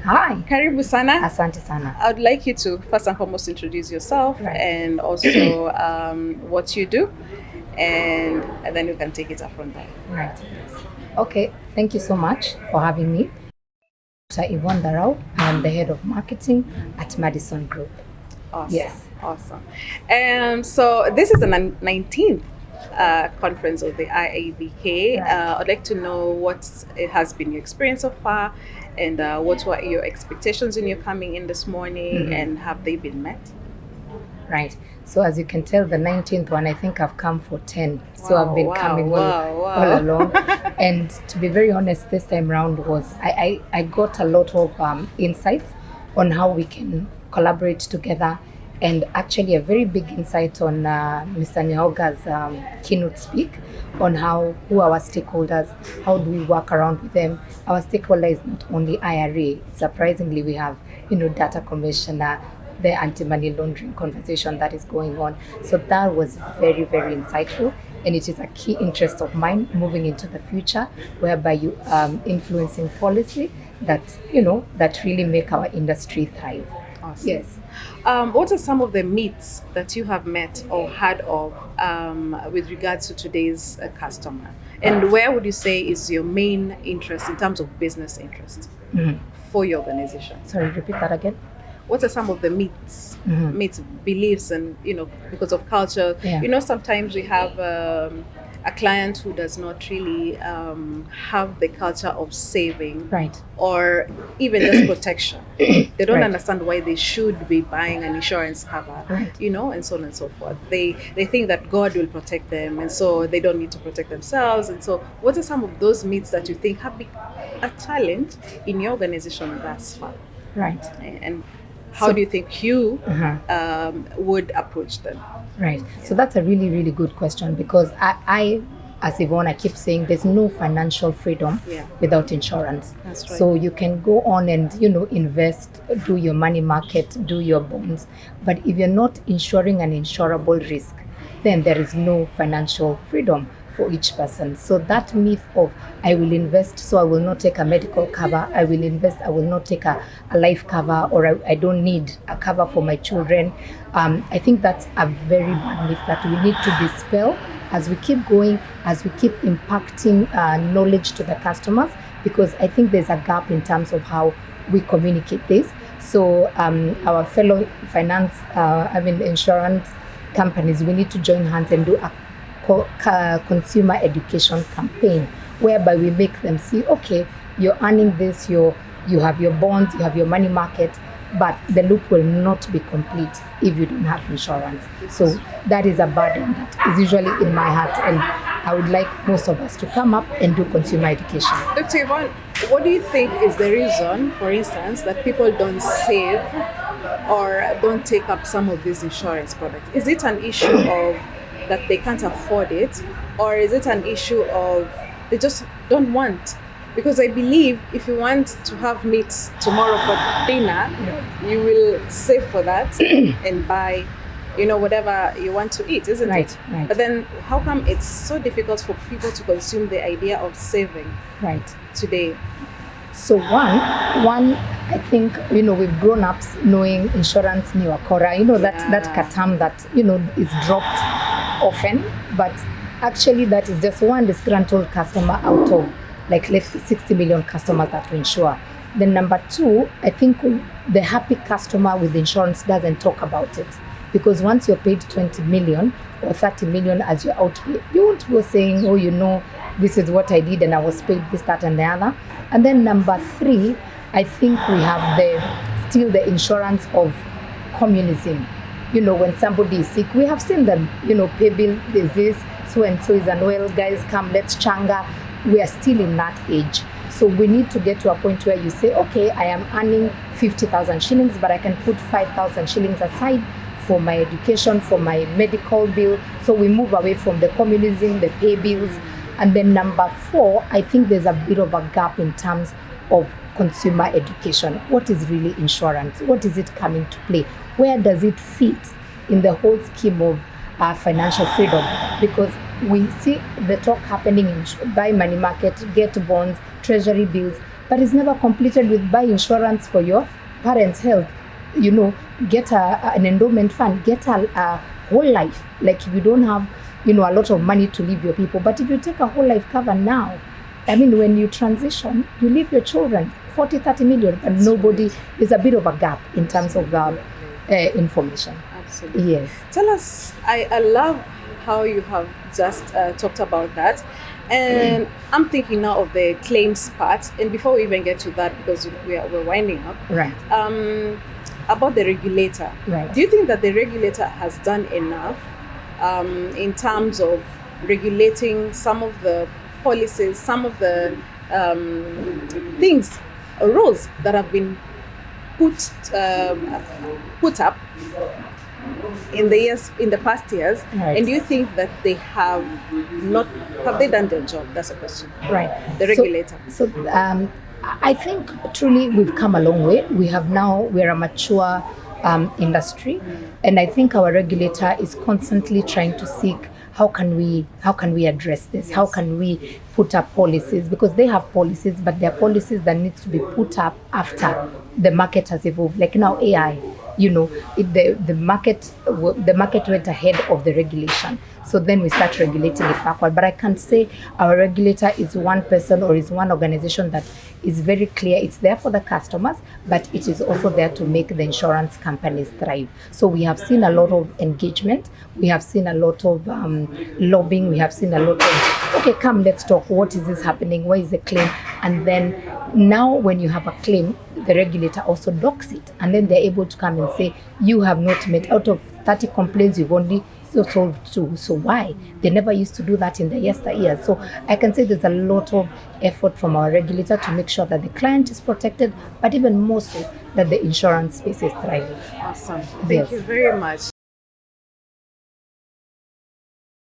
Hi. Karibu sana. Asante sana. I would like you to first and foremost introduce yourself and also what you do, and then you can take it up from there. Right. Okay. Thank you so much for having me. Dr. Yvonne Tharao. I'm the head of marketing at Madison Group. Awesome. Yes. Awesome. And so this is the 19th conference of the IABK. Right. I'd like to know what it has been your experience so far, and what were your expectations when you're coming in this morning, and have they been met? Right. So as you can tell, the 19th one, I think I've come for 10. So I've been coming all along. And to be very honest, this time around was, I got a lot of insights on how we can collaborate together, and actually a very big insight on Mr. Nyaoga's keynote speak on who our stakeholders, how do we work around with them. Our stakeholder is not only IRA. Surprisingly, we have, data commissioner, the anti-money laundering conversation that is going on. So that was very, very insightful. And it is a key interest of mine moving into the future, whereby you influencing policy that, that really make our industry thrive. Awesome. Yes. What are some of the myths that you have met or heard of with regards to today's customer? And where would you say is your main interest in terms of business interest for your organization? Sorry, repeat that again. What are some of the myths, beliefs, and because of culture? Yeah. Sometimes we have a client who does not really have the culture of saving, Right, or even just protection. They don't Right. understand why they should be buying an insurance cover, Right. and so on and so forth. They think that God will protect them, and so they don't need to protect themselves. And so, what are some of those myths that you think have been a challenge in your organization thus far? Right. And how do you think you would approach them? Right. So that's a really, really good question, because I as Yvonne, I keep saying there's no financial freedom without insurance. That's right. So you can go on and, invest, do your money market, do your bonds. But if you're not insuring an insurable risk, then there is no financial freedom for each person. So that myth of I will invest, so I will not take a medical cover, I will invest, I will not take a life cover, or I don't need a cover for my children. I think that's a very bad myth that we need to dispel as we keep going, as we keep impacting knowledge to the customers, because I think there's a gap in terms of how we communicate this. So our fellow insurance companies, we need to join hands and do a consumer education campaign, whereby we make them see, okay, you're earning this, you have your bonds, you have your money market, but the loop will not be complete if you don't have insurance. So that is a burden that is usually in my heart, and I would like most of us to come up and do consumer education. Dr. Yvonne, what do you think is the reason, for instance, that people don't save or don't take up some of these insurance products? Is it an issue of that they can't afford it, or is it an issue of they just don't want? Because I believe if you want to have meat tomorrow for dinner, you will save for that and buy, whatever you want to eat, isn't it? Right. But then how come it's so difficult for people to consume the idea of saving today? So one, I think, we've grown up knowing insurance ni wakora, that term that, is dropped often, but actually that is just one disgruntled customer out of, like, let's say 60 million customers that we insure. Then number two, I think the happy customer with insurance doesn't talk about it, because once you're paid 20 million or 30 million as your outpay, you won't go saying, oh, this is what I did and I was paid this, that, and the other. And then number three, I think we have still the insurance of communism. When somebody is sick, we have seen them, pay bill, there's this, so and so is unwell, guys, come, let's changa. We are still in that age. So we need to get to a point where you say, okay, I am earning 50,000 shillings, but I can put 5,000 shillings aside for my education, for my medical bill. So we move away from the communism, the pay bills. And then number four, I think there's a bit of a gap in terms of consumer education. What is really insurance? What is it coming to play? Where does it fit in the whole scheme of financial freedom? Because we see the talk happening in buy money market, get bonds, treasury bills, but it's never completed with buy insurance for your parents' health, get an endowment fund, get a whole life. Like if you don't have, a lot of money to leave your people, but if you take a whole life cover now, I mean, when you transition, you leave your children 40, 30 million, but nobody, there's a bit of a gap in terms of information. Absolutely. Yes. Tell us, I love how you have just talked about that. And I'm thinking now of the claims part. And before we even get to that, because we're winding up, Right. About the regulator. Right. Do you think that the regulator has done enough in terms of regulating some of the policies, some of the things, rules that have been put up in the past years? Right. And do you think that they have they done their job? That's a question. Right. The regulator. So I think truly we've come a long way. We're a mature industry, and I think our regulator is constantly trying to seek how can we address this? Yes. How can we put up policies? Because they have policies, but they're policies that need to be put up after the market has evolved. Like now AI, the market went ahead of the regulation. So then we start regulating it backward. But I can't say our regulator is one person or is one organization that is very clear. It's there for the customers, but it is also there to make the insurance companies thrive. So we have seen a lot of engagement. We have seen a lot of lobbying. We have seen a lot of, okay, come, let's talk. What is this happening? Where is the claim? And then now when you have a claim, the regulator also docks it. And then they're able to come and say, you have not met, out of 30 complaints, you've only solved 2. So why? They never used to do that in the yesteryears. So I can say there's a lot of effort from our regulator to make sure that the client is protected, but even more so that the insurance space is thriving. Awesome. Thank you very much.